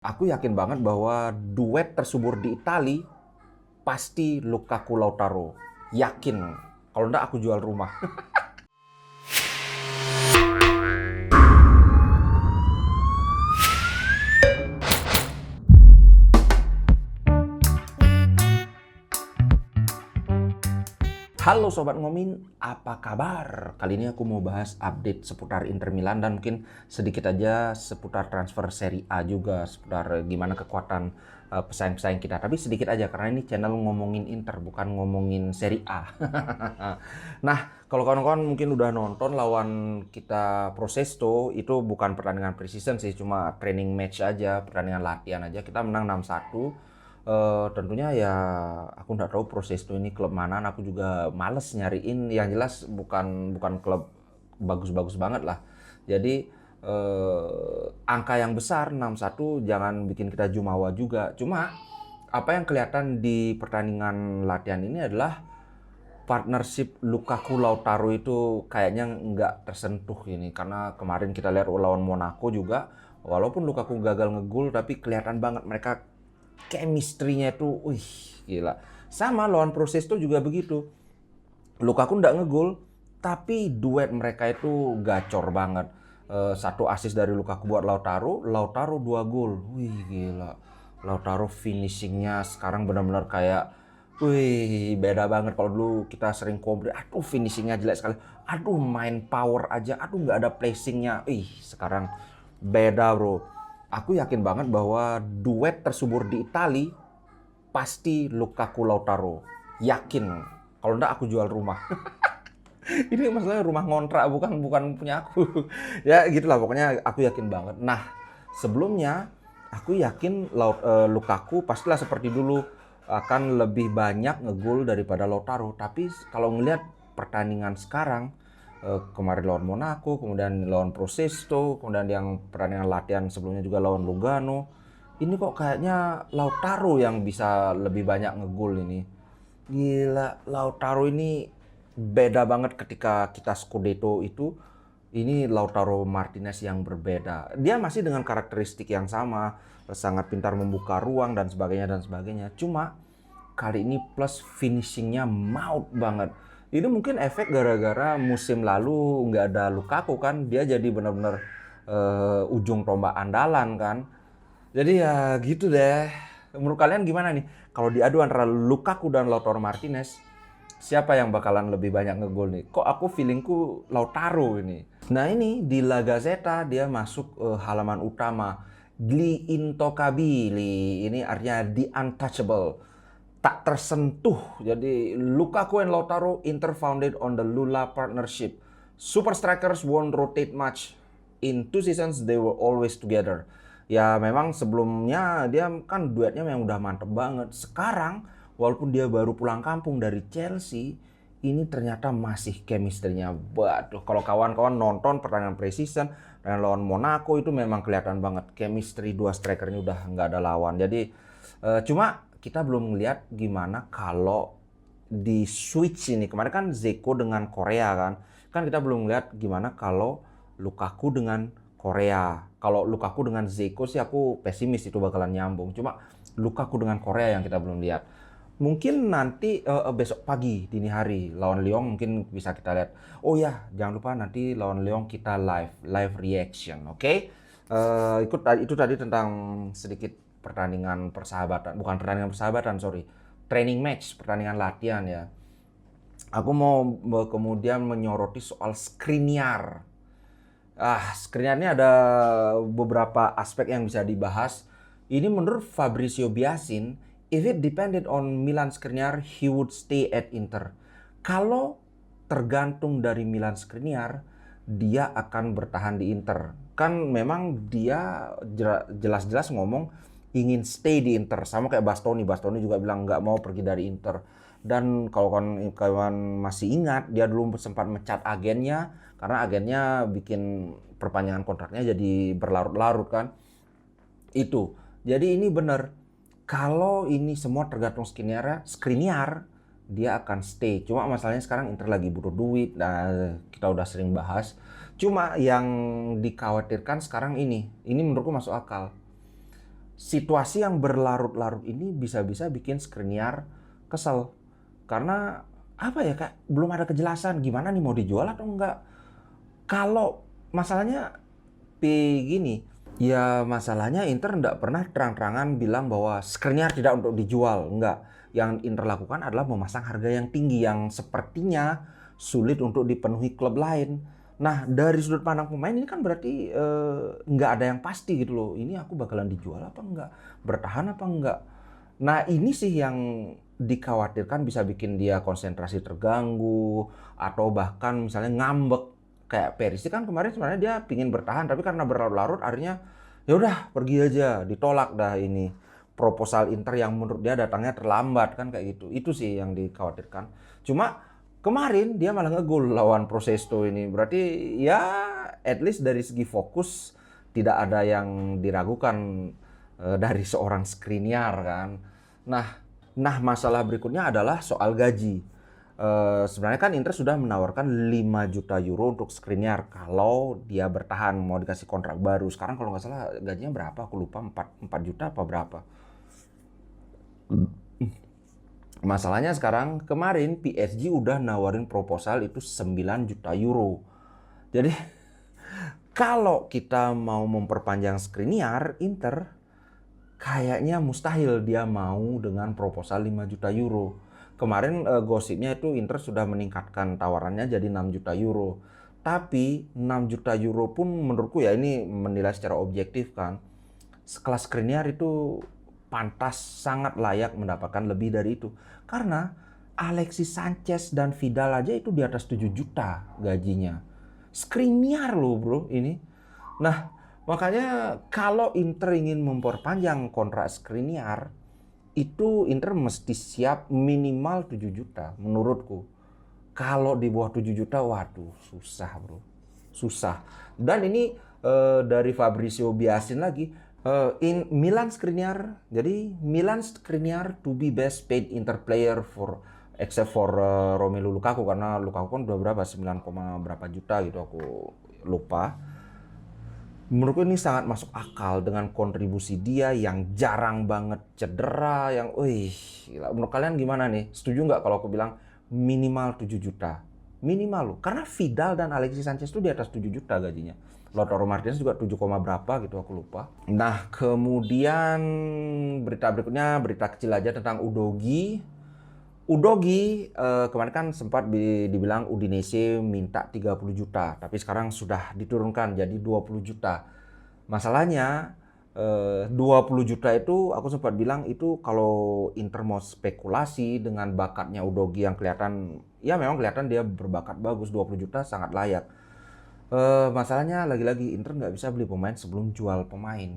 Aku yakin banget bahwa duet tersubur di Itali pasti Lukaku Lautaro. Yakin. Kalau enggak aku jual rumah. Halo Sobat Ngomin, apa kabar? Kali ini aku mau bahas update seputar Inter Milan dan mungkin sedikit aja seputar transfer Serie A juga, seputar gimana kekuatan pesaing-pesaing kita. Tapi sedikit aja karena ini channel ngomongin Inter, bukan ngomongin Serie A. Nah, kalau kawan-kawan mungkin udah nonton lawan kita Prosesto, itu bukan pertandingan preseason sih, cuma training match aja, pertandingan latihan aja. Kita menang 6-1. Tentunya ya aku nggak tahu Prosesto ini klub mana, aku juga males nyariin. Yang jelas bukan klub bagus-bagus banget lah. Jadi angka yang besar 6-1 jangan bikin kita jumawa juga. Cuma apa yang kelihatan di pertandingan latihan ini adalah partnership Lukaku Lautaro itu kayaknya nggak tersentuh ini, karena kemarin kita lihat lawan Monaco juga walaupun Lukaku gagal ngegol tapi kelihatan banget mereka chemistry-nya itu, wih, gila. Sama lawan Prosesto juga begitu. Lukaku nggak ngegol, tapi duet mereka itu gacor banget. Satu assist dari Lukaku buat Lautaro, Lautaro 2 gol. Wih, gila. Lautaro finishingnya sekarang benar-benar kayak, wih, beda banget. Kalau dulu kita sering komplain, aduh finishingnya jelek sekali. Aduh main power aja, aduh nggak ada placingnya. Ih, sekarang beda bro. Aku yakin banget bahwa duet tersubur di Itali pasti Lukaku Lautaro. Yakin. Kalau enggak aku jual rumah. Ini masalahnya rumah ngontrak, bukan punya aku. Ya gitulah pokoknya aku yakin banget. Nah, sebelumnya aku yakin Lukaku pastilah seperti dulu akan lebih banyak ngegol daripada Lautaro. Tapi kalau ngelihat pertandingan sekarang, kemarin lawan Monaco, kemudian lawan Prosesto, kemudian yang pertandingan latihan sebelumnya juga lawan Lugano. Ini kok kayaknya Lautaro yang bisa lebih banyak ngegol ini. Gila, Lautaro ini beda banget ketika kita Scudetto itu. Ini Lautaro Martinez yang berbeda. Dia masih dengan karakteristik yang sama, sangat pintar membuka ruang dan sebagainya dan sebagainya. Cuma kali ini plus finishingnya maut banget. Ini mungkin efek gara-gara musim lalu nggak ada Lukaku kan, dia jadi benar-benar ujung tombak andalan kan. Jadi ya gitu deh. Menurut kalian gimana nih? Kalau diadu antara Lukaku dan Lautaro Martinez, siapa yang bakalan lebih banyak ngegol nih? Kok aku feelingku Lautaro ini. Nah ini di La Gazzetta dia masuk halaman utama. Gli intocabili, ini artinya the untouchable, tak tersentuh. Jadi Lukaku and Lautaro interfounded on the Lula partnership. Super strikers won't rotate much. In 2 seasons they were always together. Ya memang sebelumnya dia kan duetnya memang udah mantep banget. Sekarang walaupun dia baru pulang kampung dari Chelsea, ini ternyata masih chemistry-nya. Waduh, kalau kawan-kawan nonton pertandingan preseason dan lawan Monaco itu memang kelihatan banget chemistry dua striker ini udah nggak ada lawan. Jadi cuma kita belum ngeliat gimana kalau di switch ini. Kemarin kan Zeko dengan Korea kan. Kan kita belum ngeliat gimana kalau Lukaku dengan Korea. Kalau Lukaku dengan Zeko sih aku pesimis itu bakalan nyambung. Cuma Lukaku dengan Korea yang kita belum lihat. Mungkin nanti besok pagi dini hari lawan Lyon mungkin bisa kita lihat. Oh ya, jangan lupa nanti lawan Lyon kita live reaction, oke? Itu tadi tentang sedikit pertandingan persahabatan, bukan pertandingan persahabatan, sorry. Training match, pertandingan latihan ya. Aku mau kemudian menyoroti soal Skriniar. Skriniar ini ada beberapa aspek yang bisa dibahas. Ini menurut Fabrizio Biasin, if it depended on Milan Skriniar, he would stay at Inter. Kalau tergantung dari Milan Skriniar, dia akan bertahan di Inter. Kan memang dia jelas-jelas ngomong ingin stay di Inter. Sama kayak Bastoni. Bastoni juga bilang nggak mau pergi dari Inter. Dan kalau kawan masih ingat, dia dulu sempat mecat agennya karena agennya bikin perpanjangan kontraknya jadi berlarut-larut kan. Itu. Jadi ini benar. Kalau ini semua tergantung Skriniar, dia akan stay. Cuma masalahnya sekarang Inter lagi butuh duit. Nah, kita udah sering bahas. Cuma yang dikhawatirkan sekarang ini menurutku masuk akal. situasi yang berlarut-larut ini bisa-bisa bikin Skriniar kesel. Karena apa ya Kak, belum ada kejelasan gimana nih mau dijual atau enggak. Kalau masalahnya begini, ya masalahnya Inter enggak pernah terang-terangan bilang bahwa Skriniar tidak untuk dijual, enggak. Yang Inter lakukan adalah memasang harga yang tinggi yang sepertinya sulit untuk dipenuhi klub lain. Nah, dari sudut pandang pemain ini kan berarti nggak ada yang pasti gitu loh. Ini aku bakalan dijual apa enggak? Bertahan apa enggak? Nah, ini sih yang dikhawatirkan bisa bikin dia konsentrasi terganggu atau bahkan misalnya ngambek. Kayak Perisic kan kemarin sebenarnya dia pingin bertahan tapi karena berlarut-larut akhirnya ya udah pergi aja, ditolak dah ini proposal Inter yang menurut dia datangnya terlambat kan kayak gitu. Itu sih yang dikhawatirkan. Cuma kemarin dia malah ngegol lawan Prosesto ini. Berarti ya at least dari segi fokus tidak ada yang diragukan dari seorang Skriniar kan. Nah, masalah berikutnya adalah soal gaji. Sebenarnya kan Inter sudah menawarkan 5 juta euro untuk Skriniar kalau dia bertahan mau dikasih kontrak baru. Sekarang kalau nggak salah gajinya berapa? Aku lupa 4 juta apa berapa. Masalahnya sekarang kemarin PSG udah nawarin proposal itu 9 juta euro. Jadi kalau kita mau memperpanjang Skriniar, Inter kayaknya mustahil dia mau dengan proposal 5 juta euro. Kemarin gosipnya itu Inter sudah meningkatkan tawarannya jadi 6 juta euro. Tapi 6 juta euro pun menurutku ya ini menilai secara objektif kan. Sekelas Skriniar itu pantas sangat layak mendapatkan lebih dari itu. Karena Alexis Sanchez dan Vidal aja itu di atas 7 juta gajinya. Skriniar loh bro ini. Nah, makanya kalau Inter ingin memperpanjang kontrak Skriniar, itu Inter mesti siap minimal 7 juta menurutku. Kalau di bawah 7 juta, waduh susah bro. Susah. Dan ini dari Fabrizio Biasin lagi, in Milan Skriniar, jadi Milan Skriniar to be best paid Inter player for except for Romelu Lukaku, karena Lukaku kan udah berapa 9, berapa juta gitu aku lupa. Menurutku ini sangat masuk akal dengan kontribusi dia yang jarang banget cedera, yang gila. Menurut kalian gimana nih? Setuju nggak kalau aku bilang minimal 7 juta? Minimal loh. Karena Vidal dan Alexis Sanchez itu di atas 7 juta gajinya. Lautaro Martinez juga 7, berapa gitu aku lupa. Nah, kemudian berita berikutnya, berita kecil aja tentang Udogie. Kemarin kan sempat dibilang Udinese minta 30 juta, tapi sekarang sudah diturunkan jadi 20 juta. Masalahnya 20 juta itu aku sempat bilang itu kalau Inter mau spekulasi dengan bakatnya Udogie yang kelihatan, ya memang kelihatan dia berbakat bagus, 20 juta sangat layak. Masalahnya lagi-lagi Inter nggak bisa beli pemain sebelum jual pemain.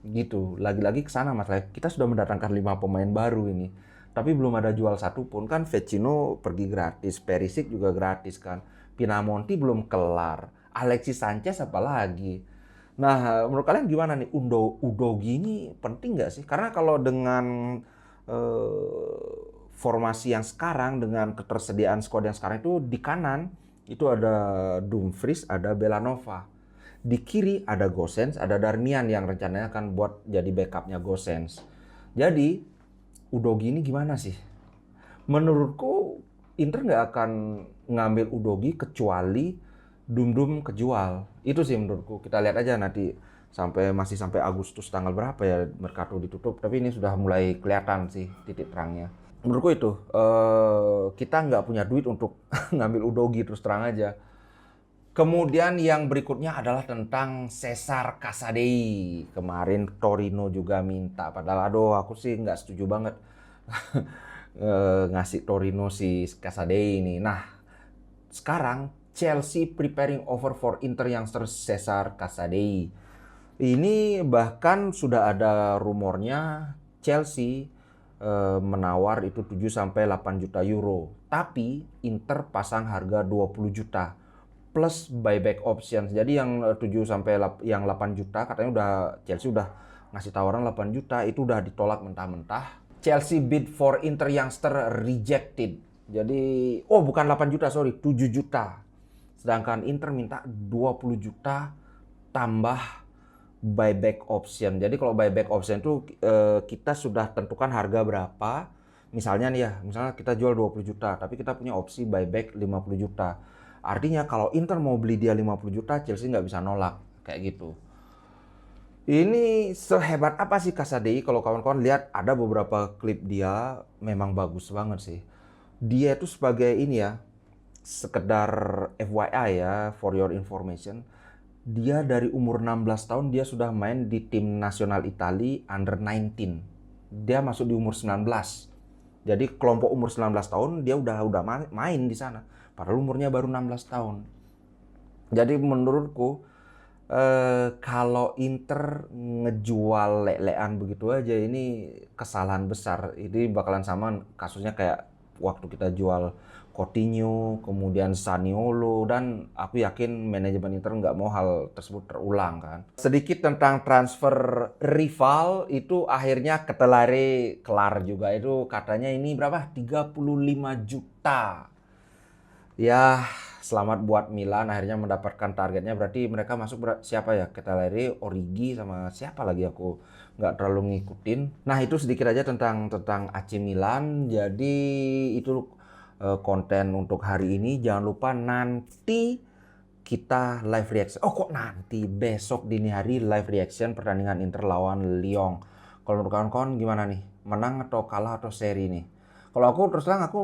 Gitu, lagi-lagi ke sana masalahnya. Kita sudah mendatangkan 5 pemain baru ini. Tapi belum ada jual satu pun kan. Vecino pergi gratis, Perisic juga gratis kan. Pinamonti belum kelar, Alexis Sanchez apalagi. Nah, menurut kalian gimana nih Udogie ini penting nggak sih? Karena kalau dengan formasi yang sekarang, dengan ketersediaan squad yang sekarang itu di kanan itu ada Dumfries, ada Belanova. Di kiri ada Gosens, ada Darmian yang rencananya akan buat jadi backupnya Gosens. Jadi Udogie ini gimana sih? Menurutku Inter nggak akan ngambil Udogie kecuali Dum kejual. Itu sih menurutku. Kita lihat aja nanti masih sampai Agustus tanggal berapa ya Mercato ditutup. Tapi ini sudah mulai kelihatan sih titik terangnya. Menurutku itu kita nggak punya duit untuk ngambil Udogie, terus terang aja. Kemudian yang berikutnya adalah tentang Cesar Casadei. Kemarin Torino juga minta, padahal aku sih nggak setuju banget ngasih Torino si Casadei ini. Nah, sekarang Chelsea preparing offer for Inter youngster Cesar Casadei. Ini bahkan sudah ada rumornya Chelsea menawar itu 7-8 juta euro. Tapi Inter pasang harga 20 juta. Plus buyback options. Jadi yang 8 juta katanya Chelsea udah ngasih tawaran 8 juta, itu udah ditolak mentah-mentah. Chelsea bid for Inter youngster rejected. Jadi bukan 8 juta, 7 juta. Sedangkan Inter minta 20 juta tambah buyback option. Jadi kalau buyback option itu kita sudah tentukan harga berapa. Misalnya nih ya, misalnya kita jual 20 juta, tapi kita punya opsi buyback 50 juta. Artinya kalau Inter mau beli dia 50 juta, Chelsea nggak bisa nolak. Kayak gitu. Ini sehebat apa sih Casadei? Kalau kawan-kawan lihat ada beberapa klip dia memang bagus banget sih. Dia itu sebagai ini ya, sekedar FYI ya, for your information. Dia dari umur 16 tahun dia sudah main di tim nasional Italia under 19. Dia masuk di umur 19. Jadi kelompok umur 19 tahun dia udah main di sana. Padahal umurnya baru 16 tahun. Jadi menurutku kalau Inter ngejual lelean begitu aja ini kesalahan besar. Ini bakalan sama kasusnya kayak waktu kita jual Coutinho, kemudian Zaniolo, dan aku yakin manajemen Inter nggak mau hal tersebut terulang kan. Sedikit tentang transfer rival itu akhirnya Ketelare kelar juga. Itu katanya ini berapa? 35 juta. Ya, selamat buat Milan akhirnya mendapatkan targetnya. Berarti mereka masuk siapa ya? Ketelere, Origi, sama siapa lagi aku nggak terlalu ngikutin. Nah, itu sedikit aja tentang AC Milan. Jadi itu konten untuk hari ini. Jangan lupa nanti kita live reaction. Oh, kok nanti? Besok dini hari live reaction pertandingan Inter lawan Lyon. Kalau menurut kawan-kawan gimana nih? Menang atau kalah atau seri nih? Kalau aku terus terang aku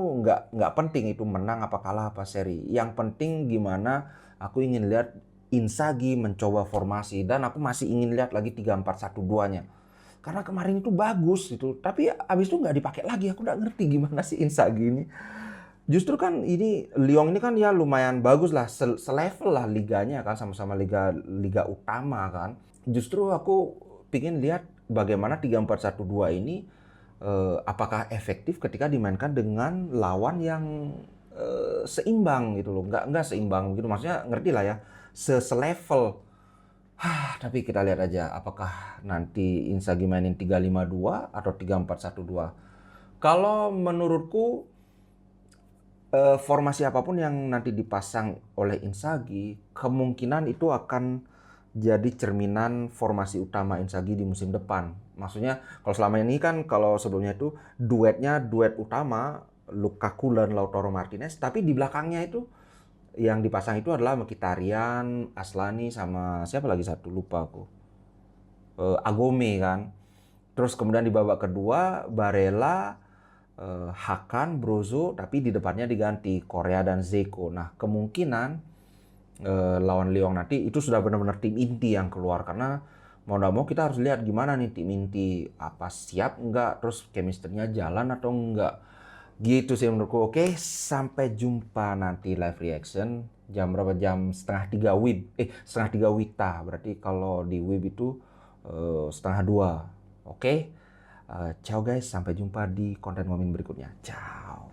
nggak penting itu menang apa kalah apa seri. Yang penting gimana aku ingin lihat Inzaghi mencoba formasi dan aku masih ingin lihat lagi 3-4-1-2-nya. Karena kemarin itu bagus itu, tapi abis itu nggak dipakai lagi. Aku nggak ngerti gimana sih Inzaghi ini. Justru kan ini Lyon ini kan ya lumayan bagus lah, selevel lah liganya kan, sama-sama liga utama kan. Justru aku pingin lihat bagaimana 3-4-1-2 ini apakah efektif ketika dimainkan dengan lawan yang seimbang gitu loh. Nggak seimbang gitu, maksudnya ngerti lah ya, selevel. Tapi kita lihat aja apakah nanti Inzaghi mainin 3-5-2 atau 3-4-1-2. Kalau menurutku formasi apapun yang nanti dipasang oleh Inzaghi, kemungkinan itu akan jadi cerminan formasi utama Inzaghi di musim depan. Maksudnya kalau selama ini kan, kalau sebelumnya itu duet utama Lukaku dan Lautaro Martinez, tapi di belakangnya itu yang dipasang itu adalah Mkhitaryan, Aslani, sama siapa lagi satu lupa aku. Agome kan. Terus kemudian di babak kedua Barella, Hakan, Brozo, tapi di depannya diganti Korea dan Zeko. Nah, kemungkinan lawan Lyon nanti itu sudah benar-benar tim inti yang keluar, karena mau nggak mau kita harus lihat gimana nih tim inti, apa siap nggak, terus chemistry-nya jalan atau enggak. Gitu sih menurutku. Oke, sampai jumpa nanti live reaction jam berapa? Jam setengah 3 WIB. Setengah 3 WITA. Berarti kalau di WIB itu setengah 2. Oke. Ciao guys, sampai jumpa di konten momen berikutnya. Ciao.